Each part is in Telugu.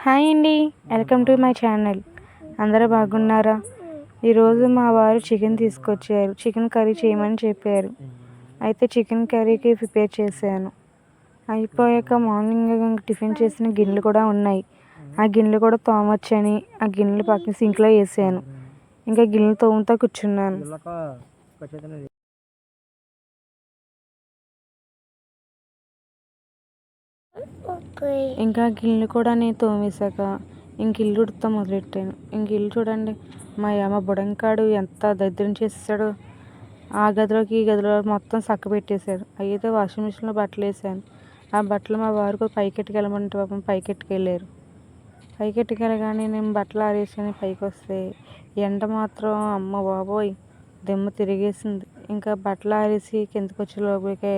హాయ్ అండి, వెల్కమ్ టు మై ఛానల్. అందరూ బాగున్నారా? ఈరోజు మా వారు చికెన్ తీసుకొచ్చారు. చికెన్ కర్రీ చేయమని చెప్పారు. అయితే చికెన్ కర్రీకి ప్రిపేర్ చేశాను. అయిపోయాక మార్నింగ్ టిఫిన్ చేసిన గిన్నెలు కూడా ఉన్నాయి. ఆ గిన్నెలు కూడా తోమొచ్చని ఆ గిన్నెలు పక్కన సింక్లో వేసాను. ఇంకా గిన్నెలు తోముతో కూర్చున్నాను. ఇంకా గిన్నెలు కూడా నేను తోమేశాక ఇంక ఇల్లు ఉడతా మొదలెట్టాను. ఇంక ఇల్లు చూడండి, మా అమ్మ బుడంకాడు ఎంత దరిద్రం చేసేసాడో. ఆ గదిలోకి ఈ గదిలో మొత్తం చక్క పెట్టేశాడు. అయితే వాషింగ్ మిషన్లో బట్టలు వేసాను. ఆ బట్టలు మా వారికి పైకెట్టుకెళ్ళమంటే పాపం పైకెట్టుకెళ్ళారు. పైకెట్టుకెళ్ళగానే నేను బట్టలు ఆరేసుకొని పైకి వస్తే ఎండ మాత్రం అమ్మ బాబోయ్ దిమ్మ తిరిగేసింది. ఇంకా బట్టలు ఆరేసి కిందకు వచ్చే లోపలికే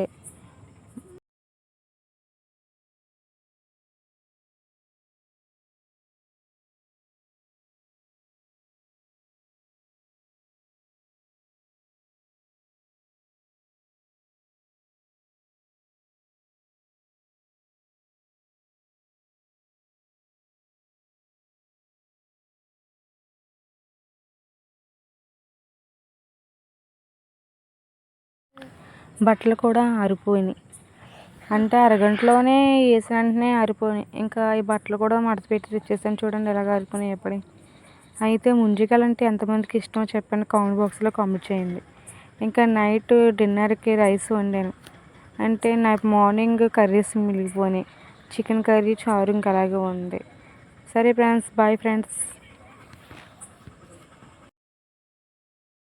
బట్టలు కూడా ఆరిపోయినాయి. అంటే అరగంటలోనే వేసిన వెంటనే ఆరిపోయినాయి. ఇంకా ఈ బట్టలు కూడా మడత పెట్టి తెచ్చేసాను. చూడండి ఎలాగ ఆరిపోయినాయి ఎప్పటి. అయితే ముంజికాయలంటే ఎంతమందికి ఇష్టమో చెప్పండి, కామెంట్ బాక్స్లో కామెంట్ చేయండి. ఇంకా నైట్ డిన్నర్కి రైస్ వండాను. అంటే నాకు మార్నింగ్ కర్రీస్ మిగిలిపోయినాయి. చికెన్ కర్రీ, చారు ఇంకా అలాగే ఉంది. సరే ఫ్రెండ్స్, బాయ్ ఫ్రెండ్స్.